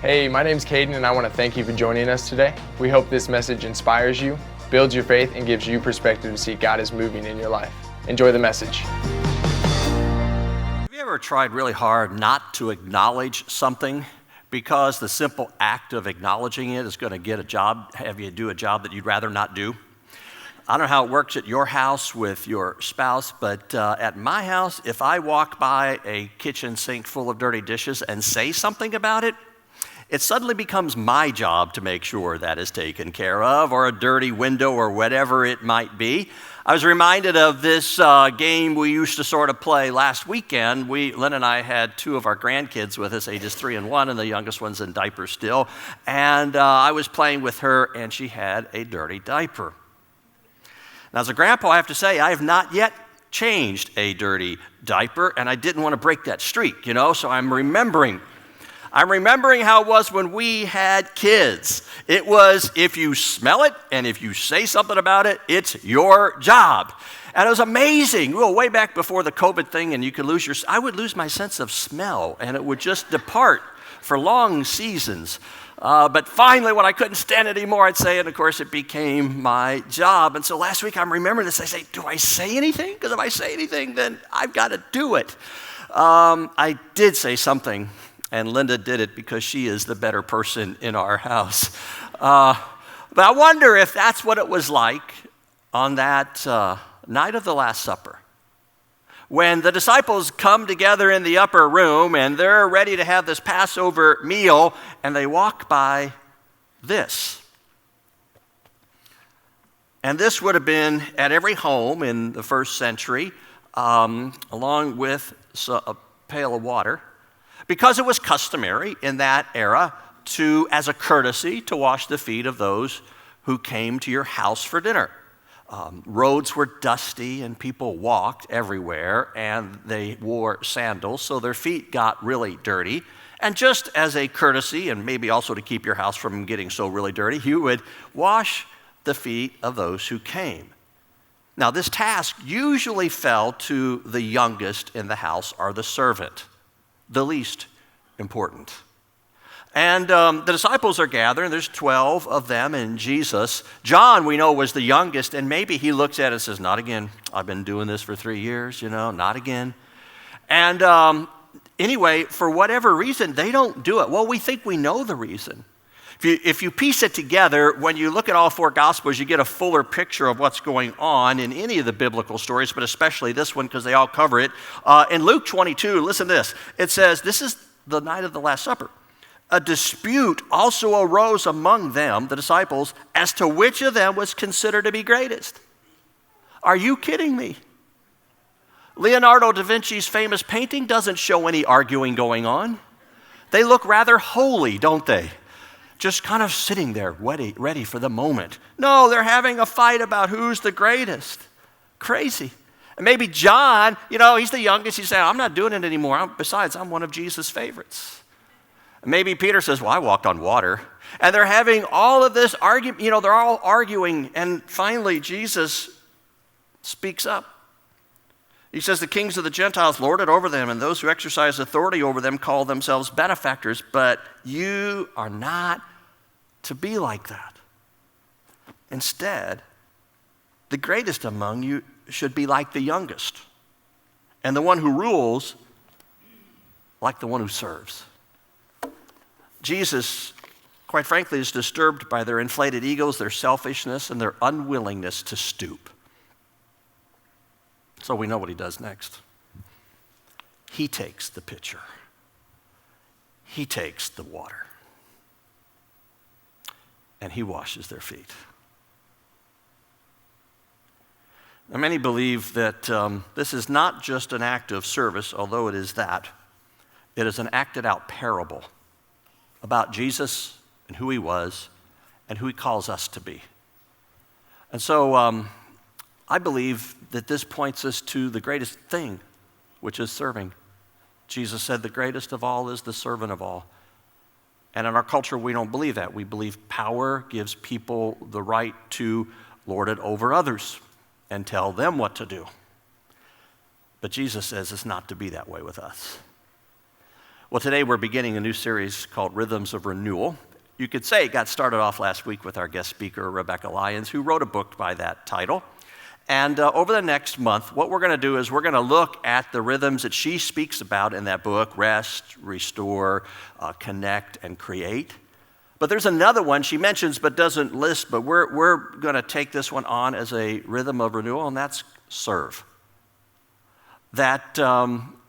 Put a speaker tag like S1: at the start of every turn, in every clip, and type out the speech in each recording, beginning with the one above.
S1: Hey, my name's Caden, and I want to thank you for joining us today. We hope this message inspires you, builds your faith, and gives you perspective to see God is moving in your life. Enjoy the message.
S2: Have you ever tried really hard not to acknowledge something because the simple act of acknowledging it is going to have you do a job that you'd rather not do? I don't know how it works at your house with your spouse, but at my house, if I walk by a kitchen sink full of dirty dishes and say something about it, it suddenly becomes my job to make sure that is taken care of, or a dirty window or whatever it might be. I was reminded of this game we used to sort of play last weekend. Lynn and I had two of our grandkids with us, ages 3 and 1, and the youngest one's in diapers still. And I was playing with her, and she had a dirty diaper. Now, as a grandpa, I have to say, I have not yet changed a dirty diaper, and I didn't want to break that streak, so I'm remembering how it was when we had kids. It was, if you smell it and if you say something about it, it's your job. And it was amazing. Well, way back before the COVID thing, and you could I would lose my sense of smell, and it would just depart for long seasons. But finally, when I couldn't stand it anymore, I'd say it, and of course, it became my job. And so last week, I'm remembering this. I say, do I say anything? Because if I say anything, then I've got to do it. I did say something. And Linda did it because she is the better person in our house. But I wonder if that's what it was like on that night of the Last Supper. When the disciples come together in the upper room and they're ready to have this Passover meal, and they walk by this. And this would have been at every home in the first century, along with a pail of water. Because it was customary in that era as a courtesy, to wash the feet of those who came to your house for dinner. Roads were dusty and people walked everywhere, and they wore sandals, so their feet got really dirty. And just as a courtesy, and maybe also to keep your house from getting so really dirty, you would wash the feet of those who came. Now, this task usually fell to the youngest in the house, or the servant. The least important. And the disciples are gathering. There's 12 of them and Jesus. John, we know, was the youngest, and maybe he looks at it and says, not again. I've been doing this for 3 years, not again. And anyway, for whatever reason, they don't do it. Well, we think we know the reason. If you piece it together, when you look at all 4 Gospels, you get a fuller picture of what's going on in any of the biblical stories, but especially this one because they all cover it. In Luke 22, listen to this. It says, this is the night of the Last Supper. A dispute also arose among them, the disciples, as to which of them was considered to be greatest. Are you kidding me? Leonardo da Vinci's famous painting doesn't show any arguing going on. They look rather holy, don't they? Just kind of sitting there, ready for the moment. No, they're having a fight about who's the greatest. Crazy. And maybe John, he's the youngest. He's saying, I'm not doing it anymore. Besides, I'm one of Jesus' favorites. And maybe Peter says, well, I walked on water. And they're having all of this argument. They're all arguing. And finally, Jesus speaks up. He says, the kings of the Gentiles lord it over them, and those who exercise authority over them call themselves benefactors, but you are not to be like that. Instead, the greatest among you should be like the youngest, and the one who rules like the one who serves. Jesus, quite frankly, is disturbed by their inflated egos, their selfishness, and their unwillingness to stoop. So we know what he does next. He takes the pitcher. He takes the water. And he washes their feet. Now, many believe that this is not just an act of service, although it is that. It is an acted out parable about Jesus and who he was and who he calls us to be. And so I believe that this points us to the greatest thing, which is serving. Jesus said the greatest of all is the servant of all. And in our culture, we don't believe that. We believe power gives people the right to lord it over others and tell them what to do. But Jesus says it's not to be that way with us. Well, today we're beginning a new series called Rhythms of Renewal. You could say it got started off last week with our guest speaker, Rebecca Lyons, who wrote a book by that title. And over the next month, what we're going to do is we're going to look at the rhythms that she speaks about in that book: rest, restore, connect, and create. But there's another one she mentions but doesn't list, but we're going to take this one on as a rhythm of renewal, and that's serve. That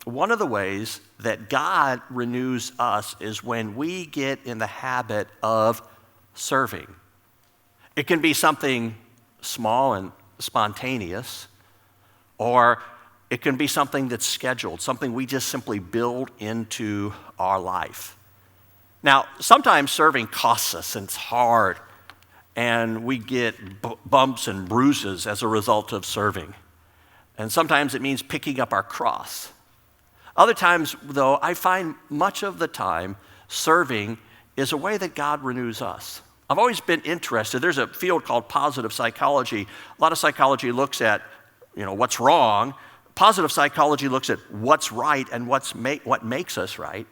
S2: one of the ways that God renews us is when we get in the habit of serving. It can be something small and spontaneous, or it can be something that's scheduled, something we just simply build into our life. Now, sometimes serving costs us, and it's hard, and we get bumps and bruises as a result of serving. And sometimes it means picking up our cross. Other times, though, I find much of the time serving is a way that God renews us. I've always been interested. There's a field called positive psychology. A lot of psychology looks at, what's wrong. Positive psychology looks at what's right and what makes us right.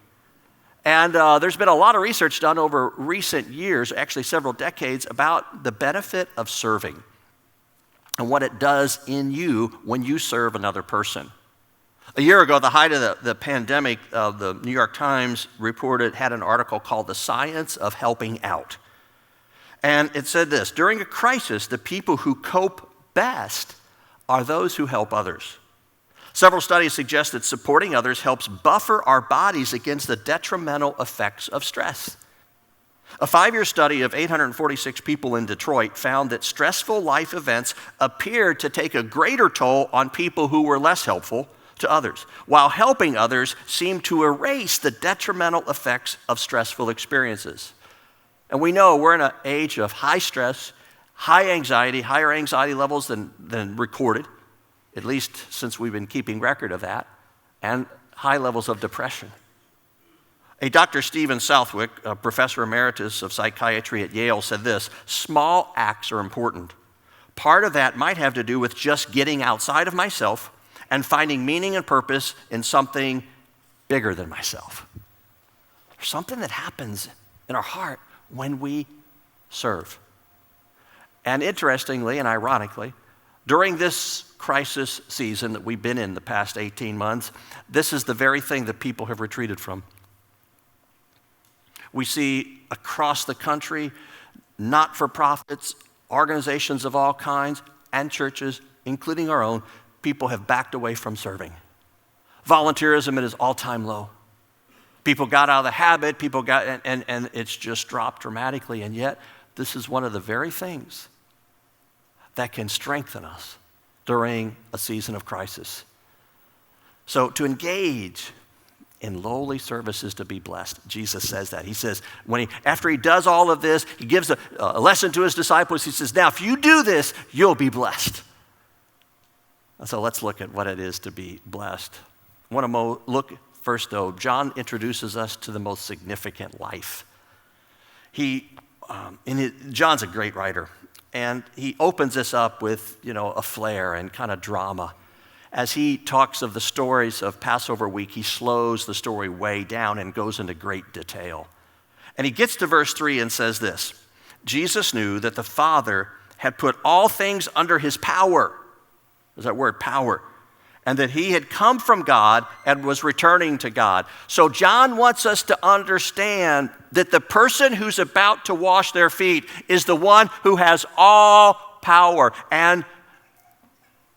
S2: And there's been a lot of research done over recent years, actually several decades, about the benefit of serving and what it does in you when you serve another person. A year ago, the height of the pandemic, the New York Times had an article called "The Science of Helping Out." And it said this: during a crisis, the people who cope best are those who help others. Several studies suggest that supporting others helps buffer our bodies against the detrimental effects of stress. A 5-year study of 846 people in Detroit found that stressful life events appeared to take a greater toll on people who were less helpful to others, while helping others seemed to erase the detrimental effects of stressful experiences. And we know we're in an age of high stress, high anxiety, higher anxiety levels than recorded, at least since we've been keeping record of that, and high levels of depression. A Dr. Stephen Southwick, a professor emeritus of psychiatry at Yale, said this: small acts are important. Part of that might have to do with just getting outside of myself and finding meaning and purpose in something bigger than myself. There's something that happens in our heart when we serve. And interestingly and ironically, during this crisis season that we've been in the past 18 months, this is the very thing that people have retreated from. We see across the country not-for-profits, organizations of all kinds, and churches, including our own, people have backed away from serving. Volunteerism at its all-time low. People got out of the habit, and it's just dropped dramatically, and yet this is one of the very things that can strengthen us during a season of crisis. So to engage in lowly service is to be blessed. Jesus says that. He says, after he does all of this, he gives a lesson to his disciples. He says, now if you do this, you'll be blessed. So let's look at what it is to be blessed. I want to look first, though. John introduces us to the most significant life. John's a great writer, and he opens this up with, a flair and kind of drama. As he talks of the stories of Passover week, he slows the story way down and goes into great detail. And he gets to verse 3 and says this: Jesus knew that the Father had put all things under his power. There's that word, power. And that he had come from God and was returning to God. So John wants us to understand that the person who's about to wash their feet is the one who has all power and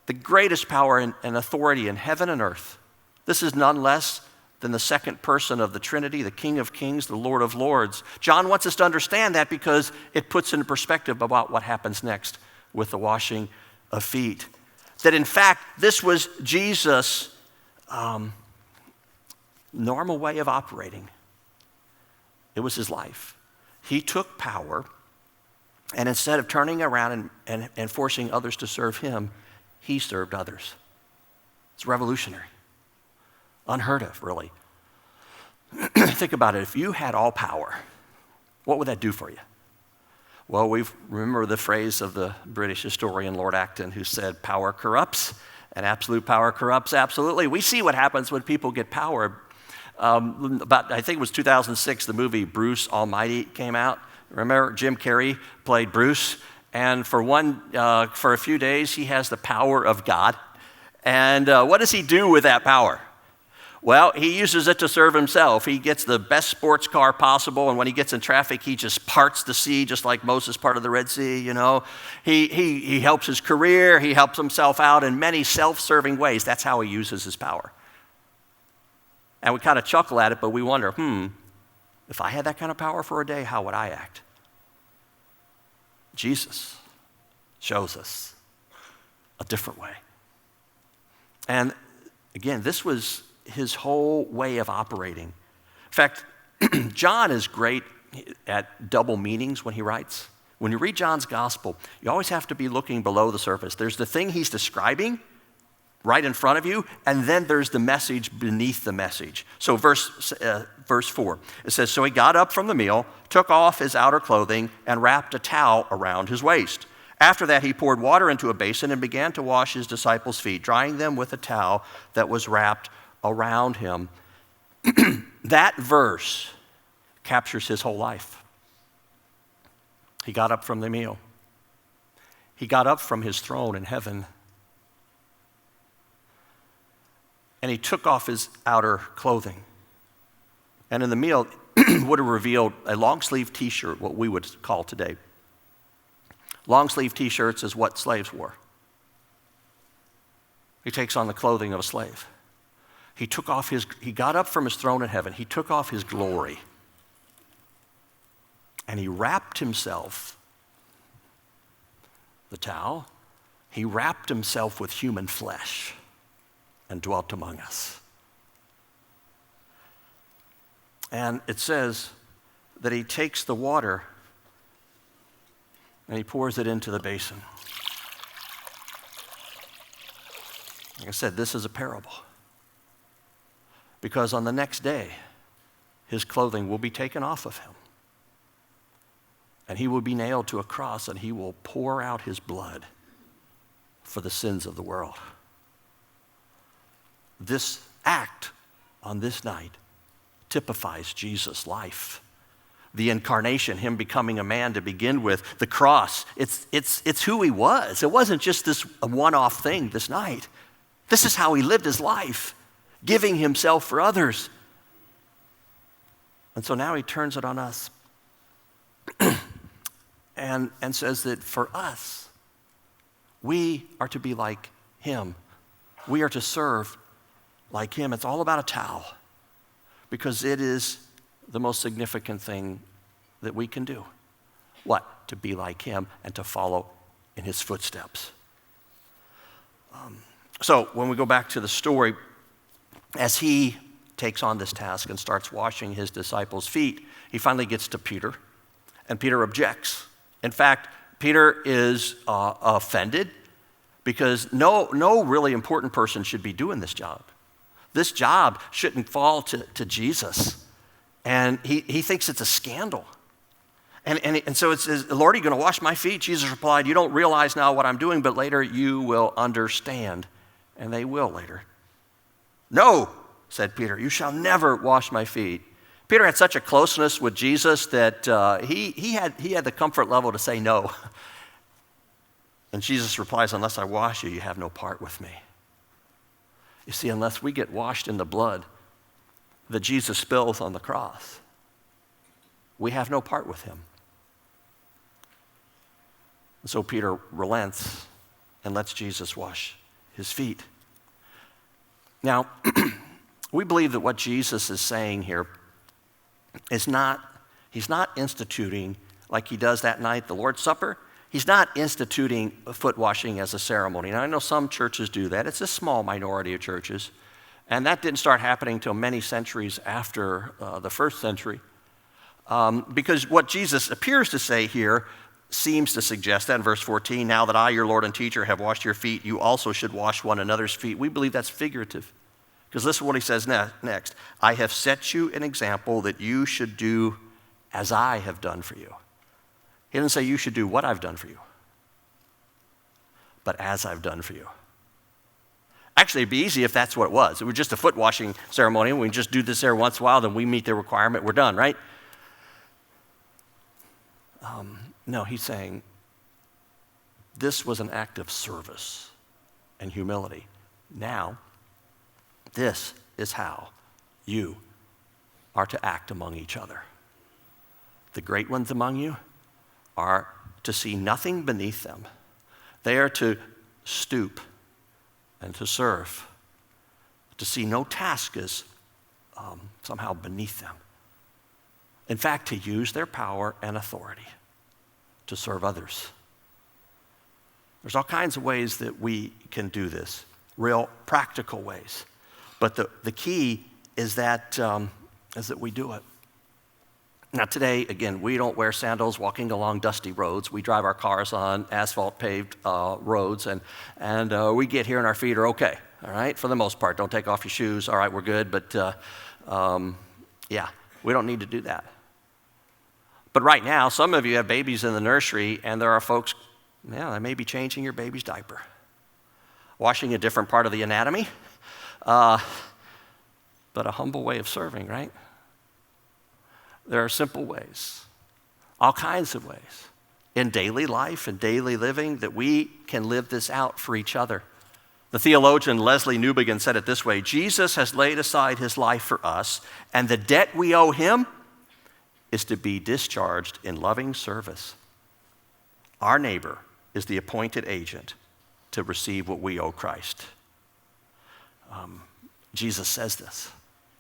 S2: the greatest power and authority in heaven and earth. This is none less than the second person of the Trinity, the King of Kings, the Lord of Lords. John wants us to understand that because it puts into perspective about what happens next with the washing of feet. That in fact, this was Jesus' normal way of operating. It was his life. He took power, and instead of turning around and forcing others to serve him, he served others. It's revolutionary. Unheard of, really. Think about it. If you had all power, what would that do for you? Well, we remember the phrase of the British historian Lord Acton, who said, power corrupts, and absolute power corrupts absolutely. We see what happens when people get power. I think it was 2006, the movie Bruce Almighty came out. Remember, Jim Carrey played Bruce, and for a few days, he has the power of God. And what does he do with that power? Well, he uses it to serve himself. He gets the best sports car possible, and when he gets in traffic, he just parts the sea, just like Moses parted the Red Sea, you know. He helps his career. He helps himself out in many self-serving ways. That's how he uses his power. And we kind of chuckle at it, but we wonder, if I had that kind of power for a day, how would I act? Jesus shows us a different way. And again, this was his whole way of operating. In fact, John is great at double meanings when he writes. When you read John's gospel, you always have to be looking below the surface. There's the thing he's describing right in front of you, and then there's the message beneath the message. So verse 4, it says, "So he got up from the meal, took off his outer clothing, and wrapped a towel around his waist. After that, he poured water into a basin and began to wash his disciples' feet, drying them with a towel that was wrapped around him." That verse captures his whole life. He got up from the meal. He got up from his throne in heaven. And he took off his outer clothing. And in the meal, would have revealed a long-sleeve t-shirt, what we would call today. Long-sleeve t-shirts is what slaves wore. He takes on the clothing of a slave. He got up from his throne in heaven. He took off his glory. And he wrapped himself, the towel, he wrapped himself with human flesh and dwelt among us. And it says that he takes the water and he pours it into the basin. Like I said, this is a parable. Because on the next day, his clothing will be taken off of him. And he will be nailed to a cross, and he will pour out his blood for the sins of the world. This act on this night typifies Jesus' life. The incarnation, him becoming a man to begin with, the cross, it's who he was. It wasn't just this one-off thing this night. This is how he lived his life, giving himself for others. And so now he turns it on us and says that for us, we are to be like him. We are to serve like him. It's all about a towel because it is the most significant thing that we can do. What? To be like him and to follow in his footsteps. So when we go back to the story, as he takes on this task and starts washing his disciples' feet, he finally gets to Peter, and Peter objects. In fact, Peter is offended because no really important person should be doing this job. This job shouldn't fall to Jesus. And he thinks it's a scandal. And so it says, "Lord, are you going to wash my feet?" Jesus replied, "You don't realize now what I'm doing, but later you will understand." And they will later. "No," said Peter, "you shall never wash my feet." Peter had such a closeness with Jesus that he had the comfort level to say no. And Jesus replies, "Unless I wash you, you have no part with me." You see, unless we get washed in the blood that Jesus spills on the cross, we have no part with him. And so Peter relents and lets Jesus wash his feet. Now, we believe that what Jesus is saying here is he's not instituting, like he does that night, the Lord's Supper. He's not instituting foot washing as a ceremony. Now, I know some churches do that. It's a small minority of churches. And that didn't start happening until many centuries after the first century. Because what Jesus appears to say here seems to suggest that in verse 14, "Now that I, your Lord and teacher, have washed your feet, you also should wash one another's feet." We believe that's figurative. Because listen to what he says next. "I have set you an example that you should do as I have done for you." He didn't say you should do what I've done for you, but as I've done for you. Actually, it'd be easy if that's what it was. It was just a foot washing ceremony. We just do this every once in a while, then we meet the requirement, we're done, right? No, he's saying this was an act of service and humility. Now, this is how you are to act among each other. The great ones among you are to see nothing beneath them. They are to stoop and to serve, to see no task as somehow beneath them. In fact, to use their power and authority to serve others. There's all kinds of ways that we can do this, real practical ways. But the key is that we do it. Now today, again, we don't wear sandals walking along dusty roads. We drive our cars on asphalt-paved roads, and we get here and our feet are okay, all right, for the most part. Don't take off your shoes. All right, we're good, but yeah, we don't need to do that. But right now, some of you have babies in the nursery, and there are folks, they may be changing your baby's diaper, washing a different part of the anatomy, but a humble way of serving, right? There are simple ways, all kinds of ways, in daily life and daily living that we can live this out for each other. The theologian Leslie Newbigin said it this way: Jesus has laid aside his life for us, and the debt we owe him is to be discharged in loving service. Our neighbor is the appointed agent to receive what we owe Christ. Jesus says this.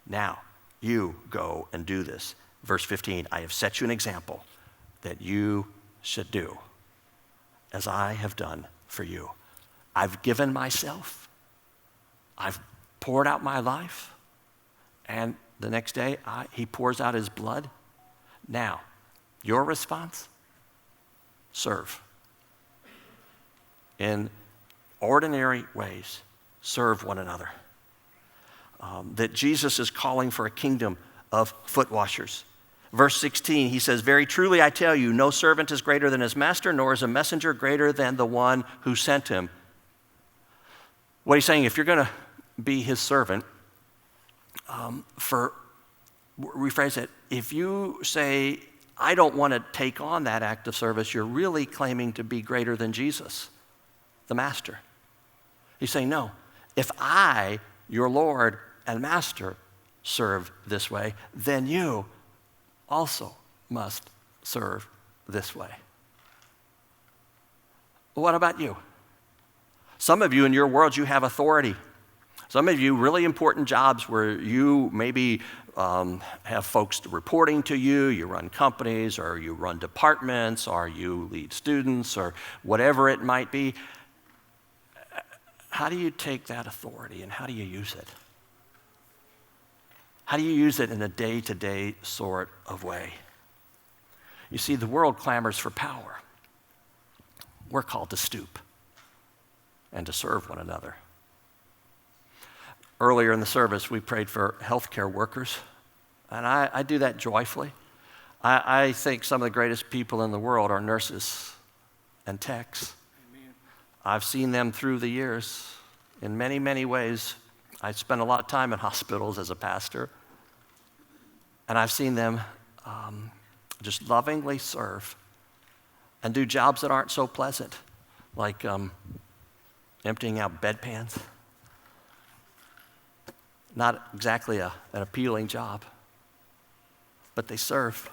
S2: Now, you go and do this. Verse 15, I have set you an example that you should do as I have done for you. I've given myself. I've poured out my life. And the next day, he pours out his blood. Now, your response? Serve. In ordinary ways, serve one another. That Jesus is calling for a kingdom of foot washers. Verse 16, he says, very truly I tell you, no servant is greater than his master, nor is a messenger greater than the one who sent him. What he's saying, if you're going to be his servant, rephrase it, if you say, I don't want to take on that act of service, you're really claiming to be greater than Jesus, the master. He's saying, no, if I, your Lord and master, serve this way, then you also must serve this way. What about you? Some of you in your world, you have authority. Some of you really important jobs where you maybe have folks reporting to you, you run companies, or you run departments, or you lead students, or whatever it might be. How do you take that authority and how do you use it? How do you use it in a day-to-day sort of way? You see, the world clamors for power. We're called to stoop and to serve one another. Earlier in the service, we prayed for healthcare workers, and I do that joyfully. I think some of the greatest people in the world are nurses and techs. Amen. I've seen them through the years in many, many ways. I spent a lot of time in hospitals as a pastor, and I've seen them just lovingly serve and do jobs that aren't so pleasant, like emptying out bedpans. Not exactly an appealing job, but they serve.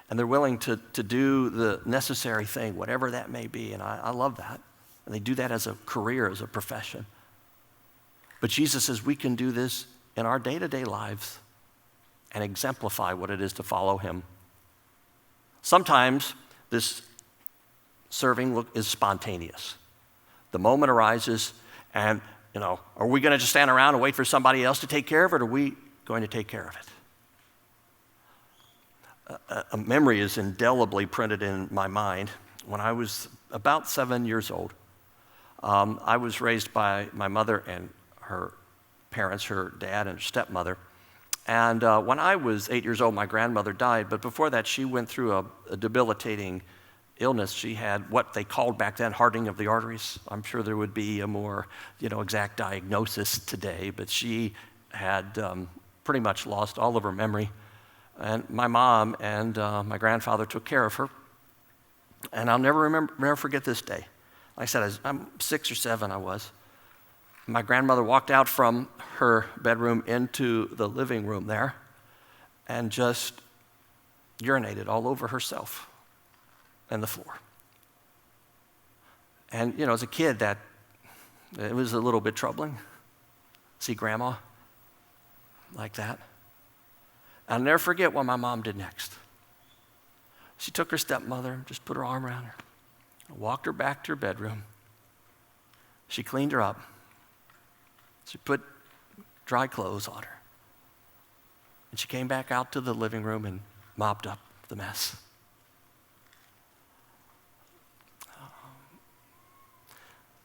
S2: And they're willing to do the necessary thing, whatever that may be, and I love that. And they do that as a career, as a profession. But Jesus says we can do this in our day-to-day lives and exemplify what it is to follow him. Sometimes this serving is spontaneous. The moment arises and, are we going to just stand around and wait for somebody else to take care of it, or are we going to take care of it? A memory is indelibly printed in my mind. When I was about 7 years old, I was raised by my mother and her parents, her dad and her stepmother. And when I was 8 years old, my grandmother died. But before that, she went through a debilitating illness. She had what they called back then hardening of the arteries. I'm sure there would be a more, exact diagnosis today, but she had pretty much lost all of her memory. And my mom and my grandfather took care of her. And I'll never forget this day. Like I said, I'm 6 or 7, I was. My grandmother walked out from her bedroom into the living room there and just urinated all over herself and the floor. And, as a kid, it was a little bit troubling. See grandma like that. I'll never forget what my mom did next. She took her stepmother, just put her arm around her, walked her back to her bedroom. She cleaned her up. She put dry clothes on her. And she came back out to the living room and mopped up the mess.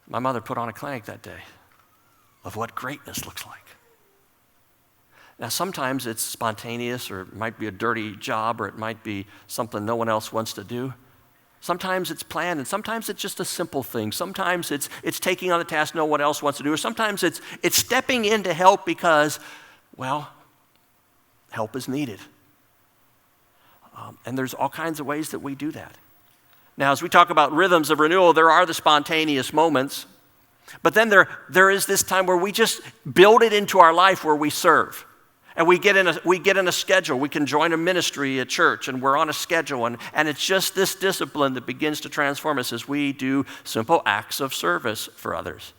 S2: My mother put on a clinic that day of what greatness looks like. Now, sometimes it's spontaneous, or it might be a dirty job, or it might be something no one else wants to do. Sometimes it's planned, and sometimes it's just a simple thing. Sometimes it's taking on a task no one else wants to do, or sometimes it's stepping in to help because, help is needed. And there's all kinds of ways that we do that. Now, as we talk about rhythms of renewal, there are the spontaneous moments, but then there is this time where we just build it into our life where we serve. And we get in a schedule. We can join a ministry at church, and we're on a schedule. And it's just this discipline that begins to transform us as we do simple acts of service for others.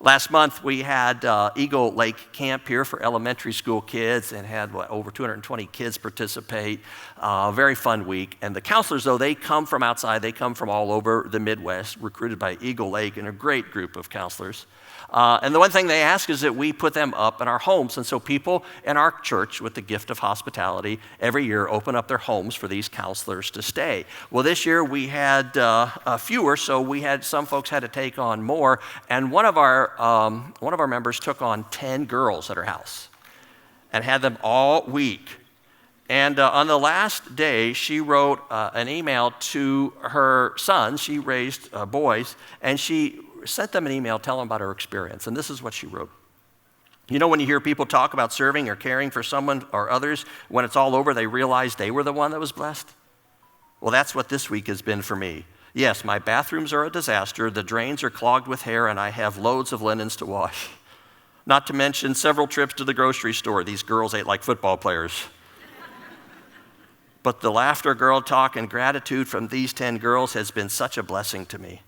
S2: Last month, we had Eagle Lake Camp here for elementary school kids and had over 220 kids participate. Very fun week. And the counselors, though, they come from outside. They come from all over the Midwest, recruited by Eagle Lake, and a great group of counselors. And the one thing they ask is that we put them up in our homes. And so people in our church with the gift of hospitality every year open up their homes for these counselors to stay. Well, this year we had fewer, so some folks had to take on more. And one of our members took on 10 girls at her house and had them all week. And on the last day, she wrote an email to her sons. She raised boys, and she sent them an email telling them about her experience. And this is what she wrote. When you hear people talk about serving or caring for someone or others, when it's all over, they realize they were the one that was blessed? Well, that's what this week has been for me. Yes, my bathrooms are a disaster. The drains are clogged with hair, and I have loads of linens to wash. Not to mention several trips to the grocery store. These girls ate like football players. But the laughter, girl talk, and gratitude from these 10 girls has been such a blessing to me.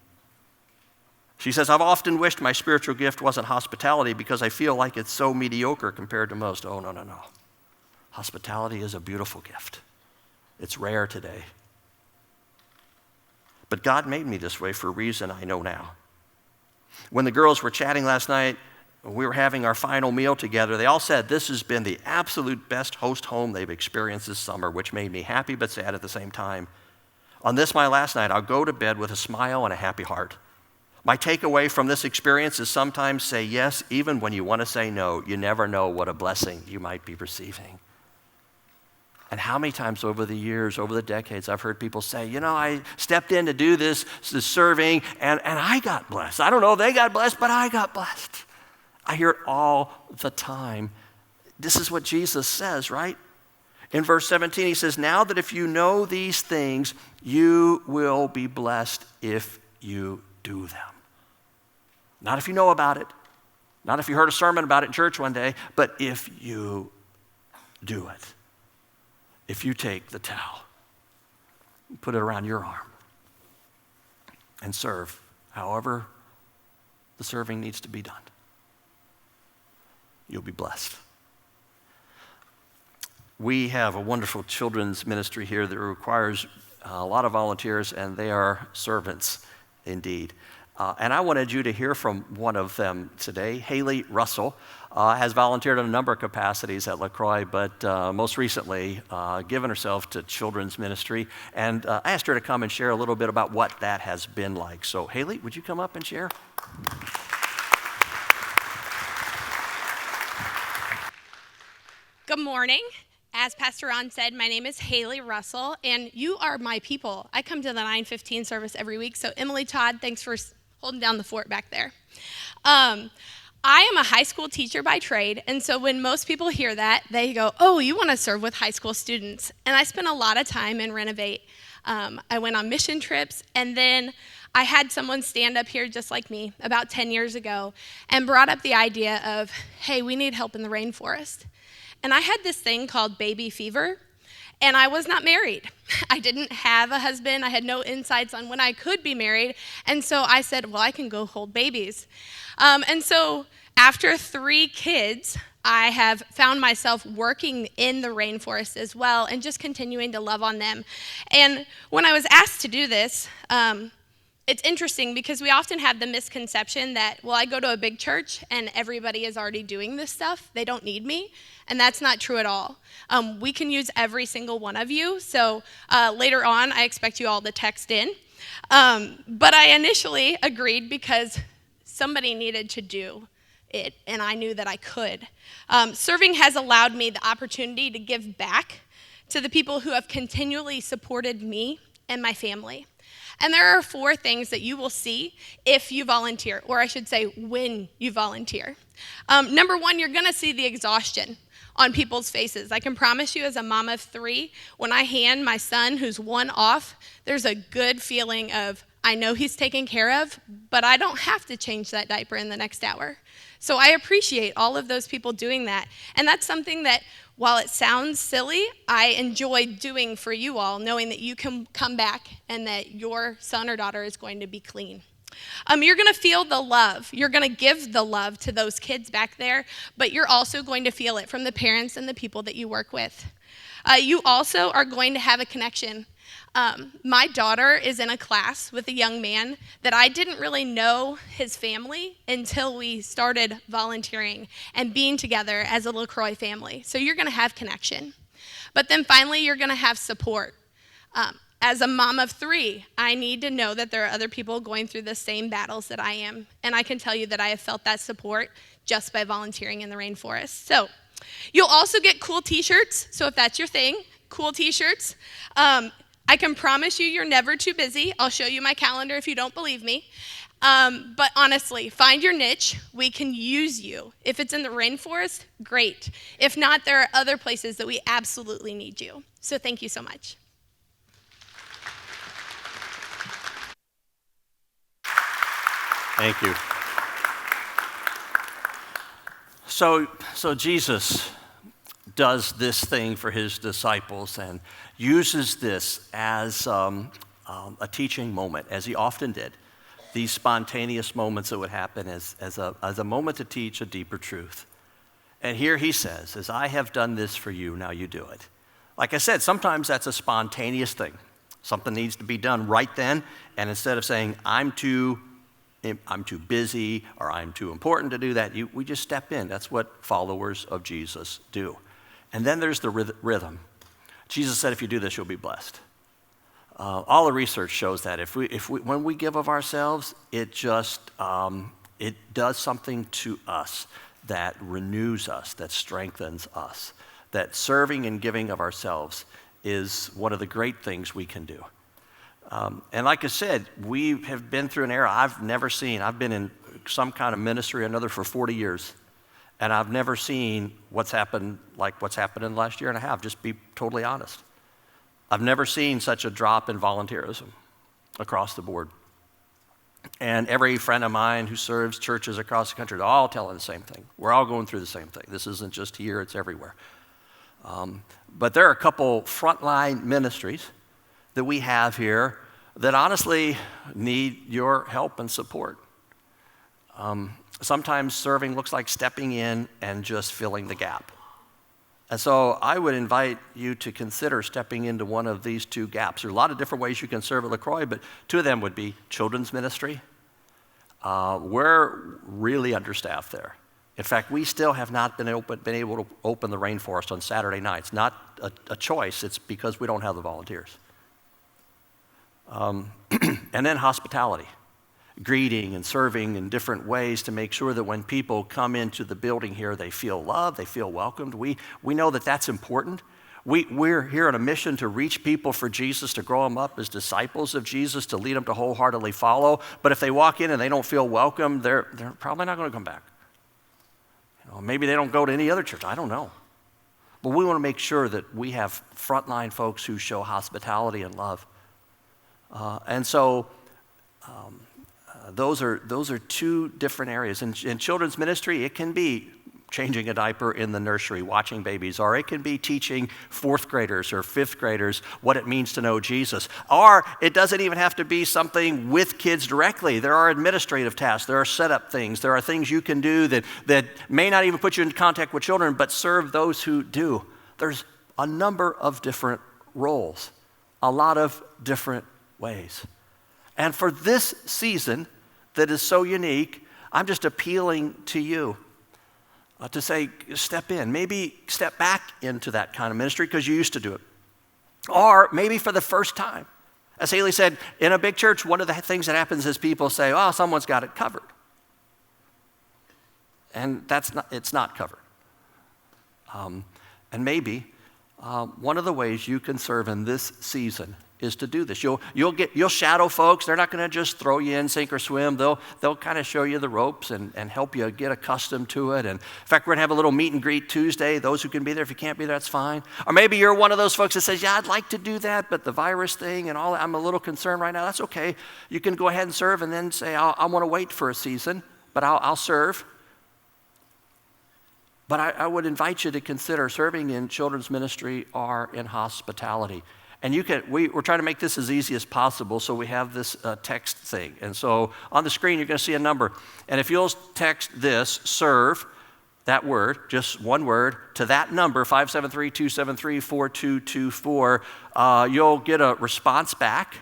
S2: She says, I've often wished my spiritual gift wasn't hospitality because I feel like it's so mediocre compared to most. Oh, no. Hospitality is a beautiful gift. It's rare today. But God made me this way for a reason I know now. When the girls were chatting last night, we were having our final meal together, they all said this has been the absolute best host home they've experienced this summer, which made me happy but sad at the same time. On this, my last night, I'll go to bed with a smile and a happy heart. My takeaway from this experience is sometimes say yes, even when you want to say no. You never know what a blessing you might be receiving. And how many times over the years, over the decades, I've heard people say, I stepped in to do this serving, and I got blessed. I don't know if they got blessed, but I got blessed. I hear it all the time. This is what Jesus says, right? In verse 17, he says, now that if you know these things, you will be blessed if you do them. Not if you know about it, not if you heard a sermon about it in church one day, but if you do it. If you take the towel, put it around your arm, and serve however the serving needs to be done, you'll be blessed. We have a wonderful children's ministry here that requires a lot of volunteers, and they are servants indeed. And I wanted you to hear from one of them today. Haley Russell has volunteered in a number of capacities at Croix, but most recently given herself to children's ministry. And I asked her to come and share a little bit about what that has been like. So Haley, would you come up and share?
S3: Good morning. As Pastor Ron said, my name is Haley Russell, and you are my people. I come to the 9:15 service every week, so Emily Todd, thanks for holding down the fort back there. I am a high school teacher by trade, and so when most people hear that, they go, oh, you want to serve with high school students. And I spent a lot of time in Renovate. I went on mission trips, and then I had someone stand up here just like me about 10 years ago and brought up the idea of, hey, we need help in the rainforest. And I had this thing called baby fever, and I was not married. I didn't have a husband. I had no insights on when I could be married. And so I said, well, I can go hold babies. And so after 3 kids, I have found myself working in the rainforest as well and just continuing to love on them. And when I was asked to do this, it's interesting because we often have the misconception that, well, I go to a big church and everybody is already doing this stuff. They don't need me. And that's not true at all. We can use every single one of you. So later on, I expect you all to text in. But I initially agreed because somebody needed to do it, and I knew that I could. Serving has allowed me the opportunity to give back to the people who have continually supported me and my family. And there are 4 things that you will see if you volunteer, or I should say when you volunteer. Number 1, you're going to see the exhaustion on people's faces. I can promise you as a mom of 3, when I hand my son who's 1 off, there's a good feeling of, I know he's taken care of, but I don't have to change that diaper in the next hour. So I appreciate all of those people doing that. And that's something that, while it sounds silly, I enjoy doing for you all, knowing that you can come back and that your son or daughter is going to be clean. You're going to feel the love. You're going to give the love to those kids back there, but you're also going to feel it from the parents and the people that you work with. You also are going to have a connection. My daughter is in a class with a young man that I didn't really know his family until we started volunteering and being together as a LaCroix family. So you're going to have connection. But then finally, you're going to have support. As a mom of 3, I need to know that there are other people going through the same battles that I am. And I can tell you that I have felt that support just by volunteering in the rainforest. So you'll also get cool t-shirts. So if that's your thing, cool t-shirts. I can promise you you're never too busy. I'll show you my calendar if you don't believe me. But honestly, find your niche. We can use you. If it's in the rainforest, great. If not, there are other places that we absolutely need you. So thank you so much.
S2: Thank you. So Jesus does this thing for his disciples and uses this as a teaching moment, as he often did. These spontaneous moments that would happen as a moment to teach a deeper truth. And here he says, as I have done this for you, now you do it. Like I said, sometimes that's a spontaneous thing. Something needs to be done right then, and instead of saying, I'm too busy or I'm too important to do that, we just step in. That's what followers of Jesus do. And then there's the rhythm. Jesus said, if you do this, you'll be blessed. All the research shows that when we give of ourselves, it does something to us that renews us, that strengthens us. That serving and giving of ourselves is one of the great things we can do. And like I said, we have been through an era I've never seen. I've been in some kind of ministry or another for 40 years. And I've never seen what's happened like what's happened in the last year and a half, just be totally honest. I've never seen such a drop in volunteerism across the board. And every friend of mine who serves churches across the country, they're all telling the same thing. We're all going through the same thing. This isn't just here, it's everywhere. But there are a couple frontline ministries that we have here that honestly need your help and support. Sometimes serving looks like stepping in and just filling the gap. And so I would invite you to consider stepping into one of these 2 gaps. There are a lot of different ways you can serve at LaCroix, but 2 of them would be children's ministry. We're really understaffed there. In fact, we still have not been able to open the rainforest on Saturday nights. Not a choice, it's because we don't have the volunteers. And then hospitality. Greeting and serving in different ways to make sure that when people come into the building here, they feel loved, they feel welcomed. We know that that's important, We're here on a mission to reach people for Jesus, to grow them up as disciples of Jesus, to lead them to wholeheartedly follow. But if they walk in and they don't feel welcome, they're probably not going to come back. Maybe they don't go to any other church. I don't know. But we want to make sure that we have frontline folks who show hospitality and love. And so those are two different areas. In children's ministry, it can be changing a diaper in the nursery, watching babies, or it can be teaching fourth graders or fifth graders what it means to know Jesus. Or it doesn't even have to be something with kids directly. There are administrative tasks, there are setup things, there are things you can do that may not even put you in contact with children, but serve those who do. There's a number of different roles, a lot of different ways. And for this season that is so unique, I'm just appealing to you to say, step in. Maybe step back into that kind of ministry because you used to do it. Or maybe for the first time. As Haley said, in a big church, one of the things that happens is people say, oh, someone's got it covered. And it's not covered. And maybe one of the ways you can serve in this season is to do this. You'll shadow folks. They're not going to just throw you in, sink or swim. They'll kind of show you the ropes and help you get accustomed to it. And in fact, we're going to have a little meet and greet Tuesday. Those who can be there, if you can't be there, that's fine. Or maybe you're one of those folks that says, yeah, I'd like to do that, but the virus thing and all that, I'm a little concerned right now. That's okay. You can go ahead and serve and then say, I want to wait for a season, but I'll serve. But I would invite you to consider serving in children's ministry or in hospitality. And we're trying to make this as easy as possible, so we have this text thing. And so on the screen, you're going to see a number. And if you'll text this, serve, that word, just one word, to that number, 573-273-4224, you'll get a response back,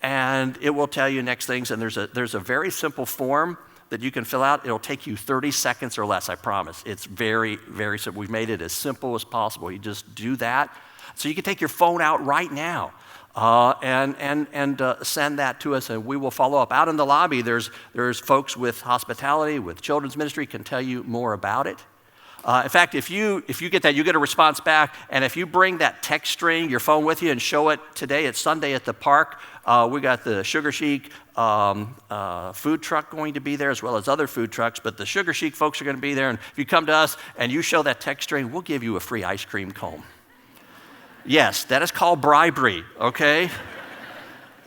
S2: and it will tell you next things. And there's a very simple form that you can fill out. It'll take you 30 seconds or less, I promise. It's very, very simple. We've made it as simple as possible. You just do that. So you can take your phone out right now and send that to us, and we will follow up. Out in the lobby, there's folks with hospitality, with children's ministry, can tell you more about it. In fact, if you get that, you get a response back, and if you bring that text string, your phone with you, and show it today, it's Sunday at the park. We got the Sugar Chic food truck going to be there, as well as other food trucks, but the Sugar Chic folks are going to be there, and if you come to us and you show that text string, we'll give you a free ice cream cone. Yes, that is called bribery, okay?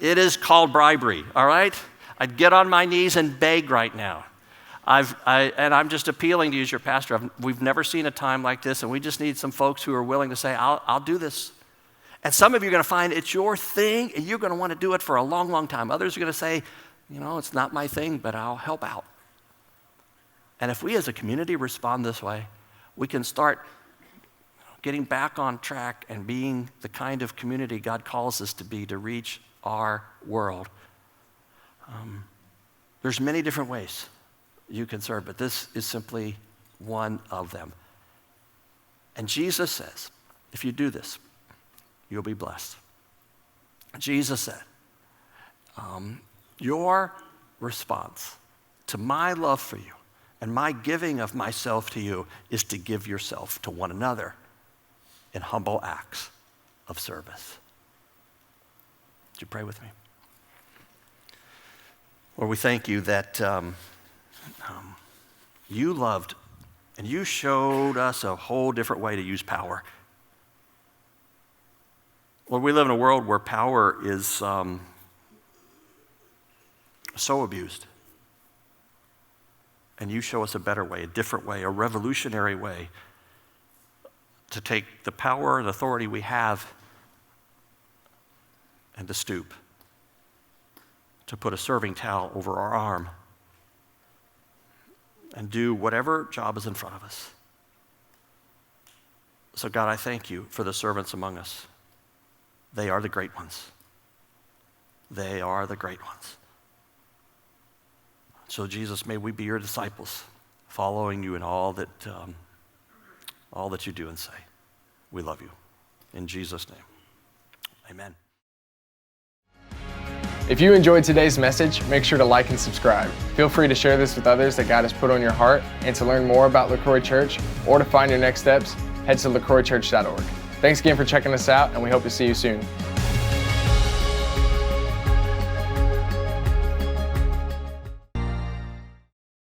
S2: It is called bribery, all right? I'd get on my knees and beg right now. And I'm just appealing to you as your pastor. We've never seen a time like this, and we just need some folks who are willing to say, I'll do this. And some of you are going to find it's your thing, and you're going to want to do it for a long, long time. Others are going to say, it's not my thing, but I'll help out. And if we as a community respond this way, we can start getting back on track and being the kind of community God calls us to be to reach our world. There's many different ways you can serve, but this is simply one of them. And Jesus says, if you do this, you'll be blessed. Jesus said, your response to my love for you and my giving of myself to you is to give yourself to one another in humble acts of service. Would you pray with me? Lord, we thank you that you loved and you showed us a whole different way to use power. Lord, we live in a world where power is so abused. And you show us a better way, a different way, a revolutionary way to take the power and authority we have and to stoop, to put a serving towel over our arm and do whatever job is in front of us. So God, I thank you for the servants among us. They are the great ones. They are the great ones. So Jesus, may we be your disciples, following you in all that you do and say. We love you. In Jesus' name, amen.
S1: If you enjoyed today's message, make sure to like and subscribe. Feel free to share this with others that God has put on your heart. And to learn more about LaCroix Church or to find your next steps, head to lacroixchurch.org. Thanks again for checking us out, and we hope to see you soon.